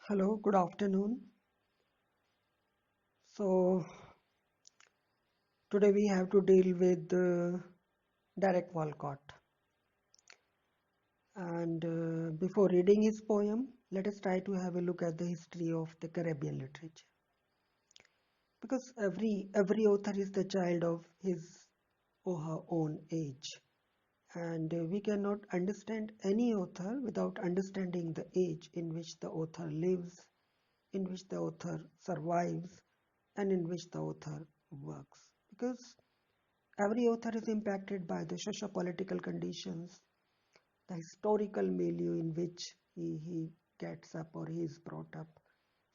Hello, good afternoon. So, today we have to deal with Derek Walcott. And before reading his poem, let us try to have a look at the history of the Caribbean literature. Because every author is the child of his or her own age. And we cannot understand any author without understanding the age in which the author lives, in which the author survives, and in which the author works. Because every author is impacted by the socio-political conditions, the historical milieu in which he gets up or he is brought up.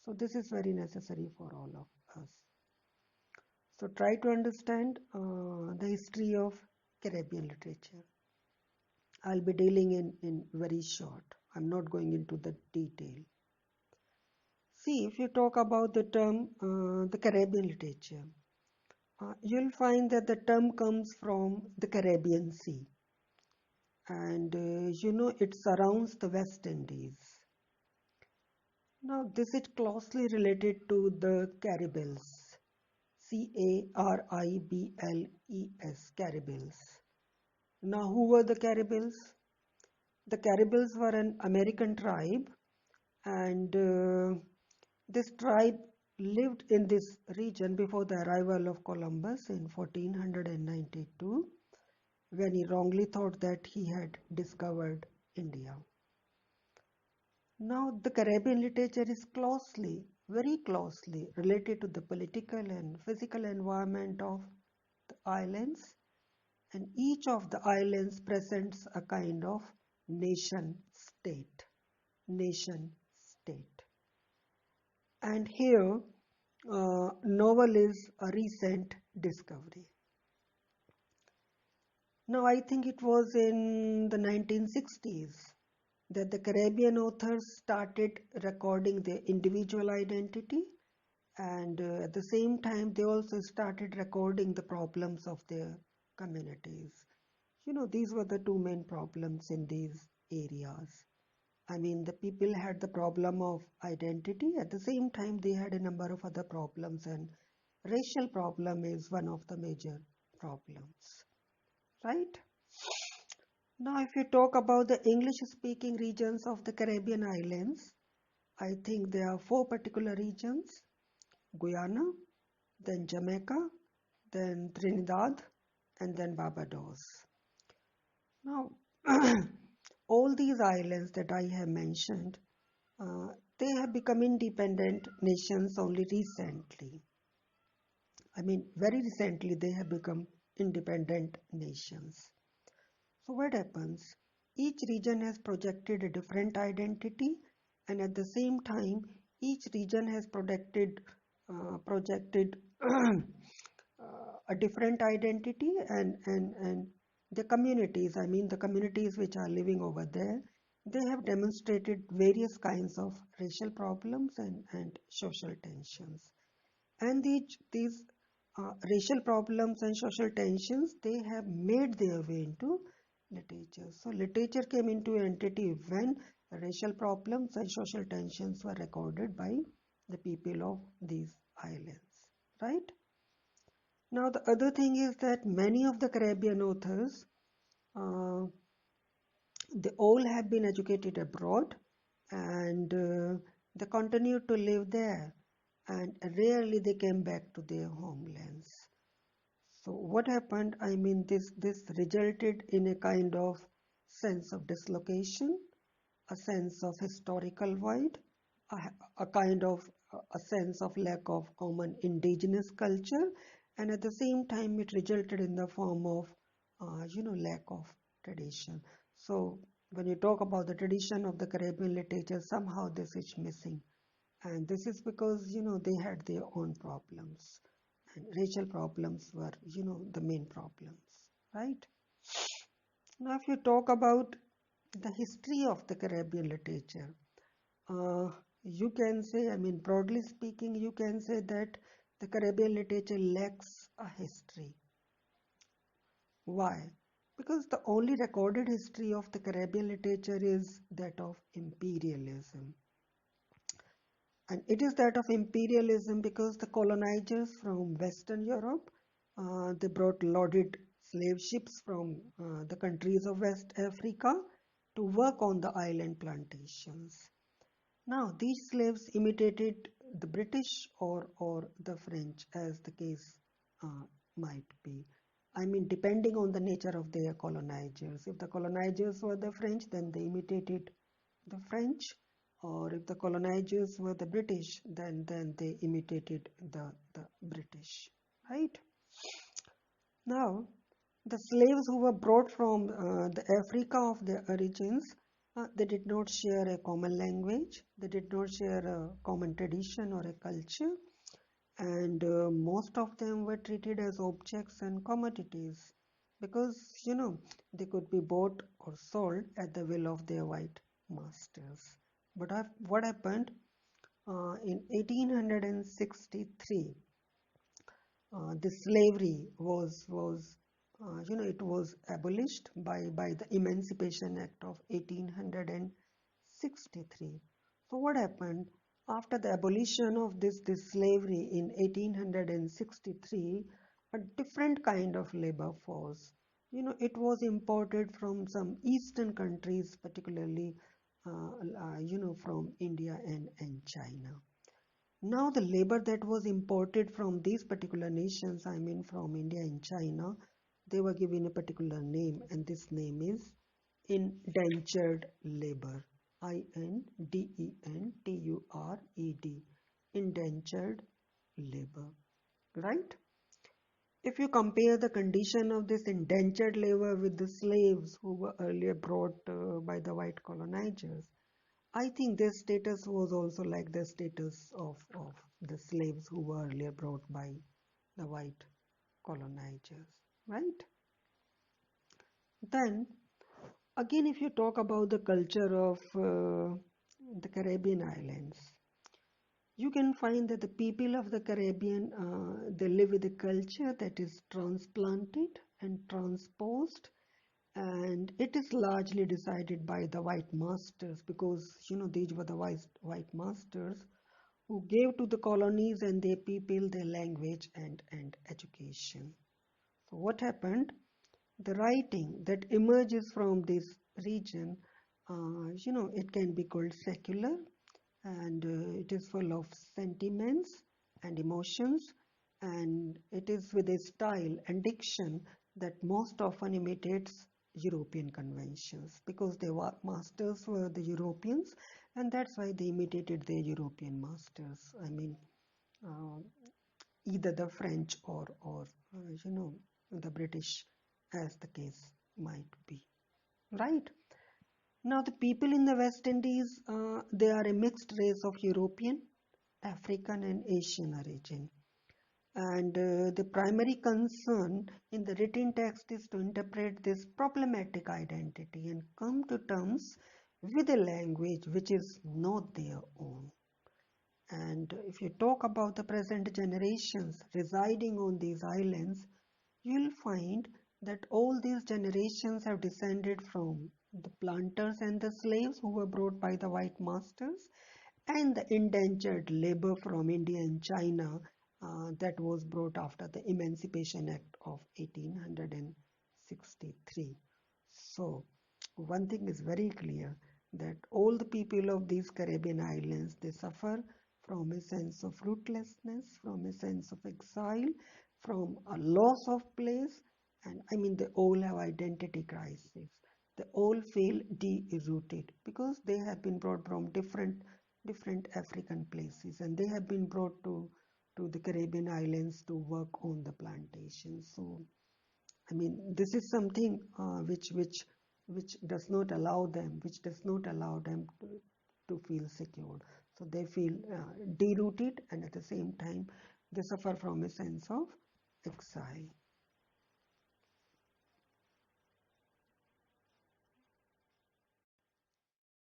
So this is very necessary for all of us. So try to understand the history of Caribbean literature. I'll be dealing in very short. I'm not going into the detail. See, if you talk about the term the Caribbean literature, you'll find that the term comes from the Caribbean Sea. And it surrounds the West Indies. Now, this is closely related to the Caribbees, Caribles, Caribbees. Now, who were the Caribbees? The Caribbees were an American tribe, and this tribe lived in this region before the arrival of Columbus in 1492, when he wrongly thought that he had discovered India. Now, the Caribbean literature is very closely related to the political and physical environment of the islands, and each of the islands presents a kind of nation state. Nation state. And here, novel is a recent discovery. Now, I think it was in the 1960s that the Caribbean authors started recording their individual identity, and at the same time they also started recording the problems of their communities. These were the two main problems in these areas. I mean, the people had the problem of identity, at the same time they had a number of other problems, and racial problem is one of the major problems, right? Now, if you talk about the English-speaking regions of the Caribbean islands, I think there are four particular regions: Guyana, then Jamaica, then Trinidad, and then Barbados. Now, all these islands that I have mentioned, they have become independent nations only recently. I mean, very recently they have become independent nations. So what happens? Each region has projected a different identity, and at the same time, each region has projected a different identity, and the communities, I mean the communities which are living over there, they have demonstrated various kinds of racial problems and social tensions. And these racial problems and social tensions, they have made their way into literature. So literature came into entity when racial problems and social tensions were recorded by the people of these islands, right? Now the other thing is that many of the Caribbean authors, uh, they all have been educated abroad, and they continued to live there, and rarely they came back to their homelands. So what happened? I mean, this resulted in a kind of sense of dislocation, a sense of historical void, a, a kind of a sense of lack of common indigenous culture, and at the same time, it resulted in the form of, lack of tradition. So when you talk about the tradition of the Caribbean literature, somehow this is missing, and this is because they had their own problems, and racial problems were the main problems, right? Now if you talk about the history of the Caribbean literature, uh, you can say, I mean, broadly speaking, you can say that the Caribbean literature lacks a history. Why? Because the only recorded history of the Caribbean literature is that of imperialism. And it is that of imperialism because the colonizers from Western Europe, they brought loaded slave ships from the countries of West Africa to work on the island plantations. Now, these slaves imitated the British or the French, as the case uh, might be. I mean, depending on the nature of their colonizers. If the colonizers were the French, then they imitated the French, or if the colonizers were the British, then they imitated the British, right? Now, the slaves who were brought from the Africa of their origins, they did not share a common language, they did not share a common tradition or a culture, and most of them were treated as objects and commodities because, they could be bought or sold at the will of their white masters. But what happened in 1863? The slavery was it was abolished by the Emancipation Act of 1863. So what happened after the abolition of this slavery in 1863? A different kind of labor force. It was imported from some eastern countries, particularly from India and China. Now, the labor that was imported from these particular nations, I mean from India and China, they were given a particular name, and this name is indentured labor. Indentured, indentured labor, right? If you compare the condition of this indentured labor with the slaves who were earlier brought by the white colonizers, I think their status was also like the status of the slaves who were earlier brought by the white colonizers, right? Then, again, if you talk about the culture of the Caribbean islands, you can find that the people of the Caribbean, they live with a culture that is transplanted and transposed, and it is largely decided by the white masters because these were the white masters who gave to the colonies and their people their language and education. So what happened? The writing that emerges from this region, it can be called secular, and it is full of sentiments and emotions, and it is with a style and diction that most often imitates European conventions because their masters were the Europeans, and that's why they imitated their European masters. I mean, uh, either the French or the British, as the case might be. Right? Now, the people in the West Indies, they are a mixed race of European, African, and Asian origin. And the primary concern in the written text is to interpret this problematic identity and come to terms with a language which is not their own. And if you talk about the present generations residing on these islands, you'll find that all these generations have descended from the planters and the slaves who were brought by the white masters and the indentured labor from India and China that was brought after the Emancipation Act of 1863. So, one thing is very clear that all the people of these Caribbean islands, they suffer from a sense of rootlessness, from a sense of exile, from a loss of place, and I mean they all have identity crises. They all feel de-rooted because they have been brought from different African places, and they have been brought to the Caribbean islands to work on the plantations. So I mean, this is something which does not allow them, to feel secure. So they feel derooted, and at the same time, they suffer from a sense of exile.